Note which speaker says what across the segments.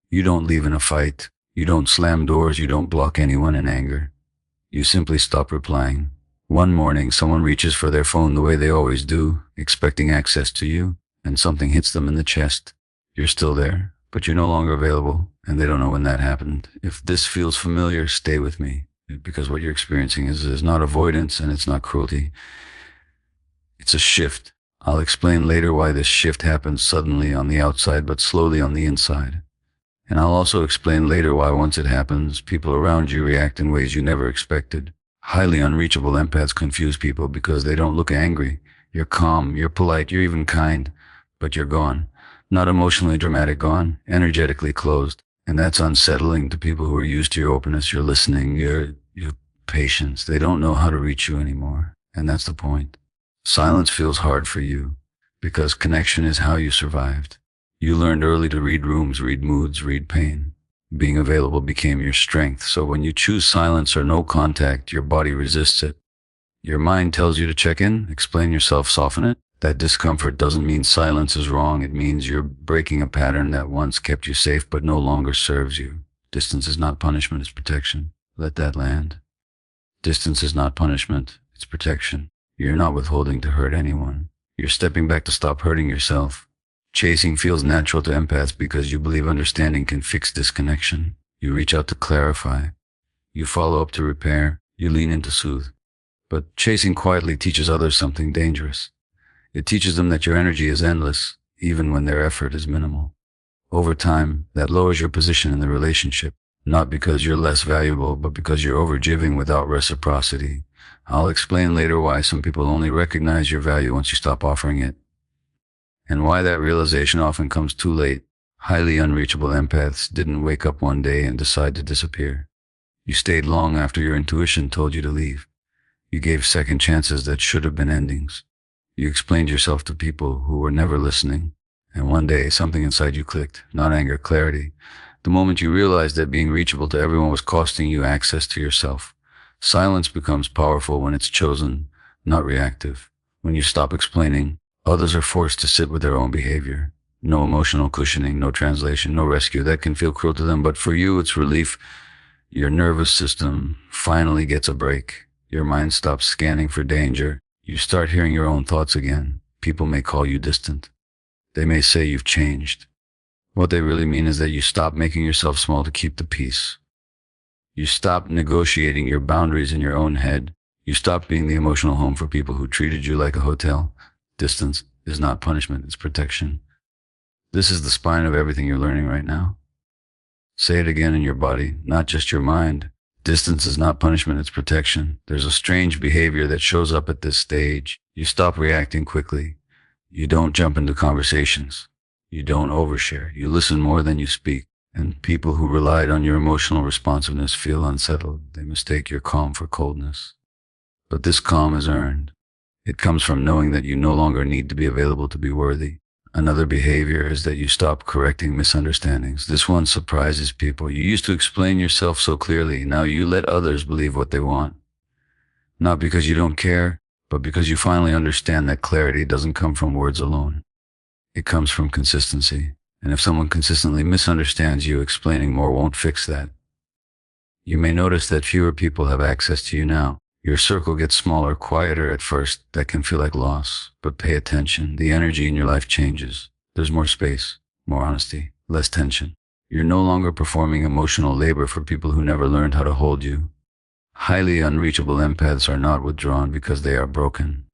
Speaker 1: You don't leave in a fight. You don't slam doors. You don't block anyone in anger. You simply stop replying. One morning, someone reaches for their phone the way they always do, expecting access to you, and something hits them in the chest. You're still there, but you're no longer available, and they don't know when that happened. If this feels familiar, stay with me, because what you're experiencing is not avoidance and it's not cruelty. It's a shift. I'll explain later why this shift happens suddenly on the outside, but slowly on the inside. And I'll also explain later why once it happens, people around you react in ways you never expected. Highly unreachable empaths confuse people because they don't look angry. You're calm, you're polite, you're even kind, but you're gone. Not emotionally dramatic gone, energetically closed. And that's unsettling to people who are used to your openness, your listening, your patience. They don't know how to reach you anymore. And that's the point. Silence feels hard for you because connection is how you survived. You learned early to read rooms, read moods, read pain. Being available became your strength. So when you choose silence or no contact, your body resists it. Your mind tells you to check in, explain yourself, soften it. That discomfort doesn't mean silence is wrong. It means you're breaking a pattern that once kept you safe but no longer serves you. Distance is not punishment, it's protection. Let that land. Distance is not punishment, it's protection. You're not withholding to hurt anyone. You're stepping back to stop hurting yourself. Chasing feels natural to empaths because you believe understanding can fix disconnection. You reach out to clarify. You follow up to repair. You lean in to soothe. But chasing quietly teaches others something dangerous. It teaches them that your energy is endless, even when their effort is minimal. Over time, that lowers your position in the relationship, not because you're less valuable, but because you're overgiving without reciprocity. I'll explain later why some people only recognize your value once you stop offering it, and why that realization often comes too late. Highly unreachable empaths didn't wake up one day and decide to disappear. You stayed long after your intuition told you to leave. You gave second chances that should have been endings. You explained yourself to people who were never listening. And one day, something inside you clicked. Not anger, clarity. The moment you realized that being reachable to everyone was costing you access to yourself. Silence becomes powerful when it's chosen, not reactive. When you stop explaining, others are forced to sit with their own behavior. No emotional cushioning, no translation, no rescue. That can feel cruel to them, but for you, it's relief. Your nervous system finally gets a break. Your mind stops scanning for danger. You start hearing your own thoughts again. People may call you distant. They may say you've changed. What they really mean is that you stop making yourself small to keep the peace. You stop negotiating your boundaries in your own head. You stop being the emotional home for people who treated you like a hotel. Distance is not punishment, it's protection. This is the spine of everything you're learning right now. Say it again in your body, not just your mind. Distance is not punishment, it's protection. There's a strange behavior that shows up at this stage. You stop reacting quickly. You don't jump into conversations. You don't overshare. You listen more than you speak. And people who relied on your emotional responsiveness feel unsettled. They mistake your calm for coldness. But this calm is earned. It comes from knowing that you no longer need to be available to be worthy. Another behavior is that you stop correcting misunderstandings. This one surprises people. You used to explain yourself so clearly. Now you let others believe what they want. Not because you don't care, but because you finally understand that clarity doesn't come from words alone. It comes from consistency. And if someone consistently misunderstands you, explaining more won't fix that. You may notice that fewer people have access to you now. Your circle gets smaller, quieter at first. That can feel like loss. But pay attention. The energy in your life changes. There's more space, more honesty, less tension. You're no longer performing emotional labor for people who never learned how to hold you. Highly unreachable empaths are not withdrawn because they are broken.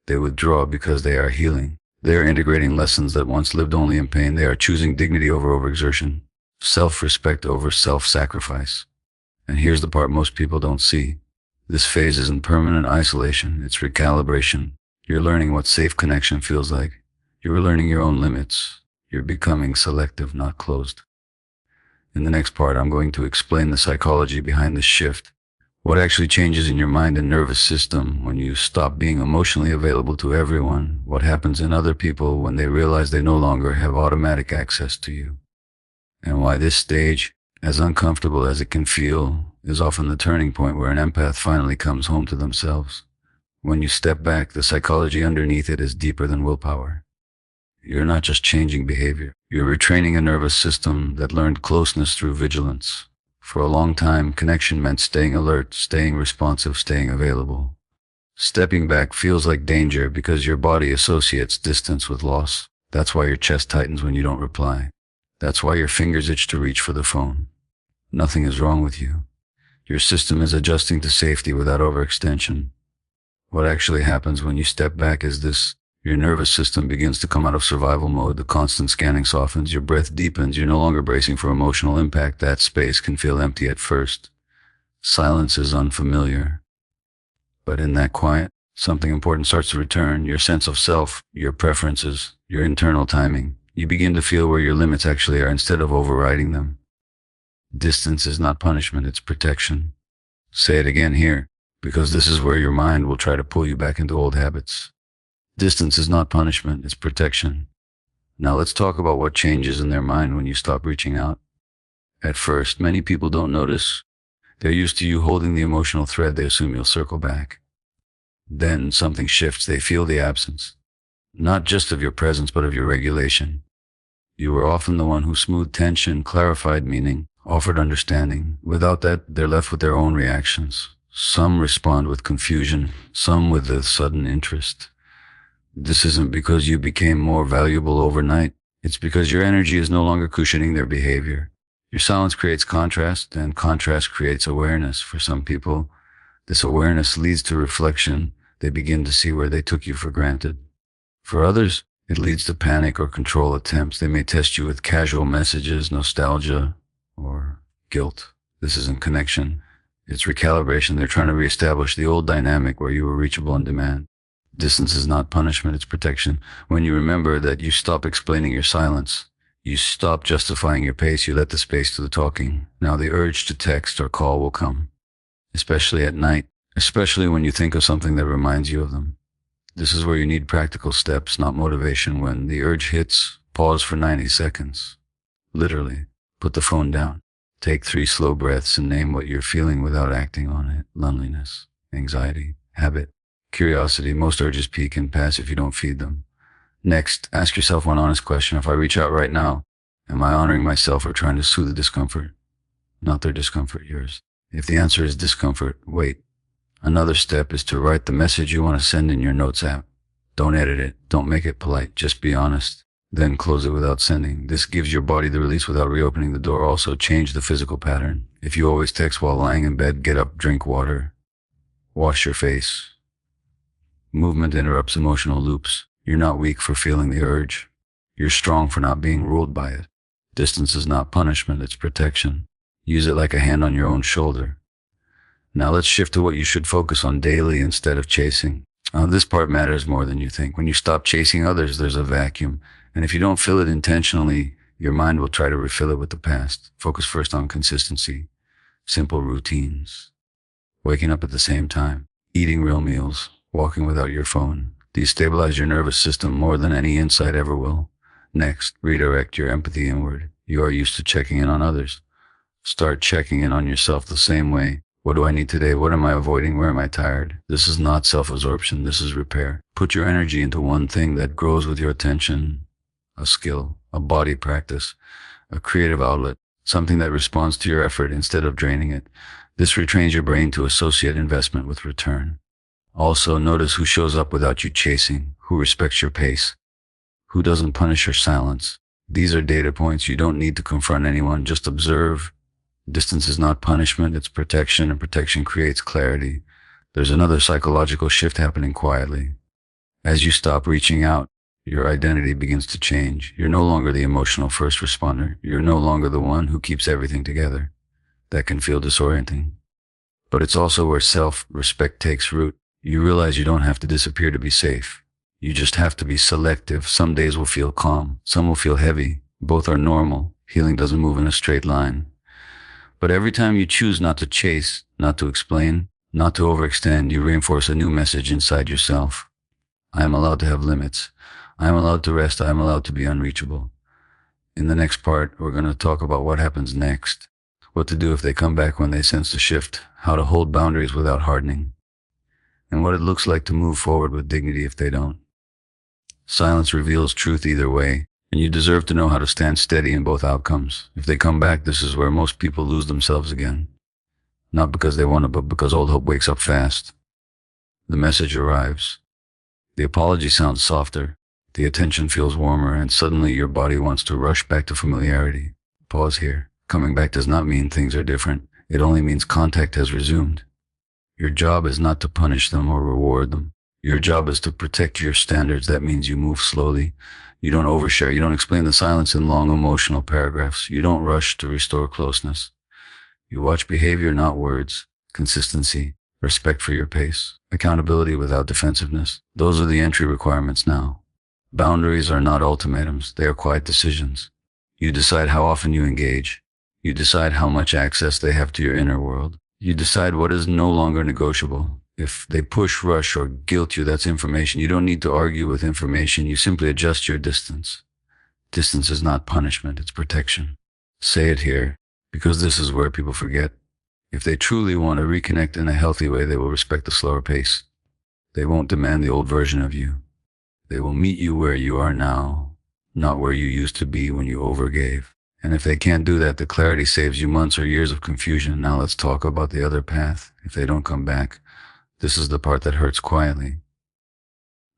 Speaker 1: They withdraw because they are healing. They are integrating lessons that once lived only in pain. They are choosing dignity over overexertion, self-respect over self-sacrifice. And here's the part most people don't see. This phase isn't permanent isolation, it's recalibration. You're learning what safe connection feels like. You're learning your own limits. You're becoming selective, not closed. In the next part, I'm going to explain the psychology behind this shift. What actually changes in your mind and nervous system when you stop being emotionally available to everyone? What happens in other people when they realize they no longer have automatic access to you? And why this stage, as uncomfortable as it can feel, is often the turning point where an empath finally comes home to themselves. When you step back, the psychology underneath it is deeper than willpower. You're not just changing behavior. You're retraining a nervous system that learned closeness through vigilance. For a long time, connection meant staying alert, staying responsive, staying available. Stepping back feels like danger because your body associates distance with loss. That's why your chest tightens when you don't reply. That's why your fingers itch to reach for the phone. Nothing is wrong with you. Your system is adjusting to safety without overextension. What actually happens when you step back is this. Your nervous system begins to come out of survival mode. The constant scanning softens. Your breath deepens. You're no longer bracing for emotional impact. That space can feel empty at first. Silence is unfamiliar. But in that quiet, something important starts to return. Your sense of self, your preferences, your internal timing. You begin to feel where your limits actually are instead of overriding them. Distance is not punishment, it's protection. Say it again here, because this is where your mind will try to pull you back into old habits. Distance is not punishment, it's protection. Now let's talk about what changes in their mind when you stop reaching out. At first, many people don't notice. They're used to you holding the emotional thread. They assume you'll circle back. Then something shifts. They feel the absence, not just of your presence, but of your regulation. You were often the one who smoothed tension, clarified meaning, offered understanding. Without that, they're left with their own reactions. Some respond with confusion, some with a sudden interest. This isn't because you became more valuable overnight. It's because your energy is no longer cushioning their behavior. Your silence creates contrast, and contrast creates awareness. For some people, this awareness leads to reflection. They begin to see where they took you for granted. For others, it leads to panic or control attempts. They may test you with casual messages, nostalgia, or guilt. This isn't connection. It's recalibration. They're trying to reestablish the old dynamic where you were reachable on demand. Distance is not punishment, it's protection. When you remember that you stop explaining your silence, you stop justifying your pace, you let the space to the talking. Now the urge to text or call will come, especially at night, especially when you think of something that reminds you of them. This is where you need practical steps, not motivation. When the urge hits, pause for 90 seconds. Literally, put the phone down. Take 3 slow breaths and name what you're feeling without acting on it. Loneliness, anxiety, habit, curiosity. Most urges peak and pass if you don't feed them. Next, ask yourself one honest question. If I reach out right now, am I honoring myself or trying to soothe the discomfort? Not their discomfort, yours. If the answer is discomfort, wait. Another step is to write the message you want to send in your notes app. Don't edit it. Don't make it polite. Just be honest. Then close it without sending. This gives your body the release without reopening the door. Also, change the physical pattern. If you always text while lying in bed, get up, drink water. Wash your face. Movement interrupts emotional loops. You're not weak for feeling the urge. You're strong for not being ruled by it. Distance is not punishment, it's protection. Use it like a hand on your own shoulder. Now let's shift to what you should focus on daily instead of chasing. This part matters more than you think. When you stop chasing others, there's a vacuum. And if you don't fill it intentionally, your mind will try to refill it with the past. Focus first on consistency. Simple routines. Waking up at the same time. Eating real meals. Walking without your phone. These stabilize your nervous system more than any insight ever will. Next, redirect your empathy inward. You are used to checking in on others. Start checking in on yourself the same way. What do I need today? What am I avoiding? Where am I tired? This is not self-absorption. This is repair. Put your energy into one thing that grows with your attention. A skill, a body practice, a creative outlet, something that responds to your effort instead of draining it. This retrains your brain to associate investment with return. Also, notice who shows up without you chasing, who respects your pace, who doesn't punish your silence. These are data points. You don't need to confront anyone. Just observe. Distance is not punishment, it's protection, and protection creates clarity. There's another psychological shift happening quietly. As you stop reaching out, your identity begins to change. You're no longer the emotional first responder. You're no longer the one who keeps everything together. That can feel disorienting. But it's also where self-respect takes root. You realize you don't have to disappear to be safe. You just have to be selective. Some days will feel calm. Some will feel heavy. Both are normal. Healing doesn't move in a straight line. But every time you choose not to chase, not to explain, not to overextend, you reinforce a new message inside yourself. I am allowed to have limits. I am allowed to rest. I am allowed to be unreachable. In the next part, we're going to talk about what happens next, what to do if they come back when they sense the shift, how to hold boundaries without hardening, and what it looks like to move forward with dignity if they don't. Silence reveals truth either way, and you deserve to know how to stand steady in both outcomes. If they come back, this is where most people lose themselves again. Not because they want to, but because old hope wakes up fast. The message arrives. The apology sounds softer. The attention feels warmer, and suddenly your body wants to rush back to familiarity. Pause here. Coming back does not mean things are different. It only means contact has resumed. Your job is not to punish them or reward them. Your job is to protect your standards. That means you move slowly. You don't overshare. You don't explain the silence in long emotional paragraphs. You don't rush to restore closeness. You watch behavior, not words. Consistency, respect for your pace, accountability without defensiveness. Those are the entry requirements now. Boundaries are not ultimatums. They are quiet decisions. You decide how often you engage. You decide how much access they have to your inner world. You decide what is no longer negotiable. If they push, rush, or guilt you, that's information. You don't need to argue with information. You simply adjust your distance. Distance is not punishment, it's protection. Say it here, because this is where people forget. If they truly want to reconnect in a healthy way, they will respect the slower pace. They won't demand the old version of you. They will meet you where you are now, not where you used to be when you overgave. And if they can't do that, the clarity saves you months or years of confusion. Now let's talk about the other path. If they don't come back, this is the part that hurts quietly.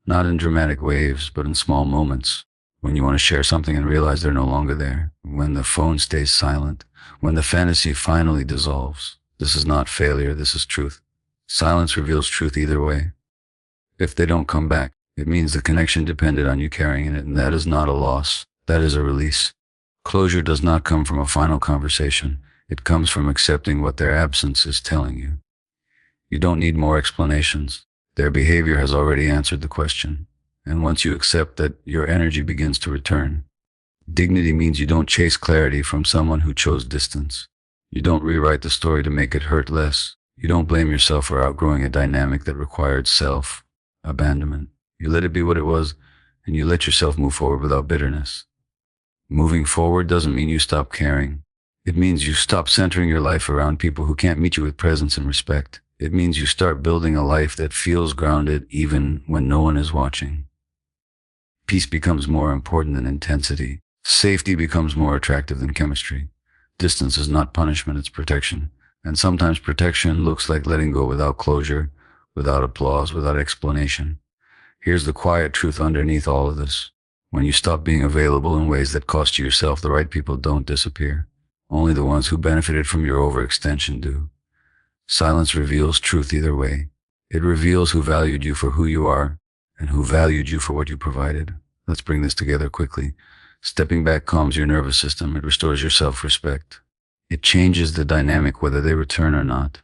Speaker 1: Not in dramatic waves, but in small moments. When you want to share something and realize they're no longer there. When the phone stays silent. When the fantasy finally dissolves. This is not failure, this is truth. Silence reveals truth either way. If they don't come back, it means the connection depended on you carrying it, and that is not a loss. That is a release. Closure does not come from a final conversation. It comes from accepting what their absence is telling you. You don't need more explanations. Their behavior has already answered the question. And once you accept that, your energy begins to return. Dignity means you don't chase clarity from someone who chose distance. You don't rewrite the story to make it hurt less. You don't blame yourself for outgrowing a dynamic that required self-abandonment. You let it be what it was, and you let yourself move forward without bitterness. Moving forward doesn't mean you stop caring. It means you stop centering your life around people who can't meet you with presence and respect. It means you start building a life that feels grounded even when no one is watching. Peace becomes more important than intensity. Safety becomes more attractive than chemistry. Distance is not punishment, it's protection. And sometimes protection looks like letting go without closure, without applause, without explanation. Here's the quiet truth underneath all of this. When you stop being available in ways that cost you yourself, the right people don't disappear. Only the ones who benefited from your overextension do. Silence reveals truth either way. It reveals who valued you for who you are and who valued you for what you provided. Let's bring this together quickly. Stepping back calms your nervous system. It restores your self-respect. It changes the dynamic whether they return or not.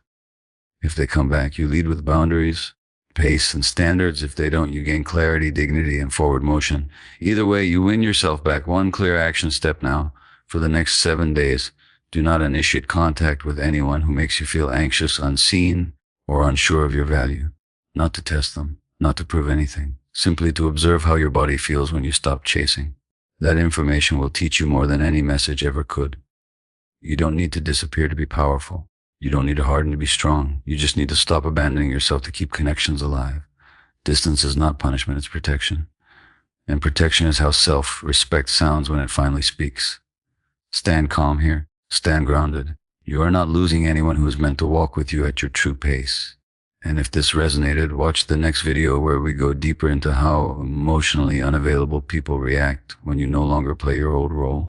Speaker 1: If they come back, you lead with boundaries, pace, and standards. If they don't, you gain clarity, dignity, and forward motion. Either way, you win yourself back. One clear action step now. For the next 7 days, do not initiate contact with anyone who makes you feel anxious, unseen, or unsure of your value. Not to test them, not to prove anything. Simply to observe how your body feels when you stop chasing. That information will teach you more than any message ever could. You don't need to disappear to be powerful. You don't need to harden to be strong. You just need to stop abandoning yourself to keep connections alive. Distance is not punishment, it's protection. And protection is how self-respect sounds when it finally speaks. Stand calm here. Stand grounded. You are not losing anyone who is meant to walk with you at your true pace. And if this resonated, watch the next video where we go deeper into how emotionally unavailable people react when you no longer play your old role.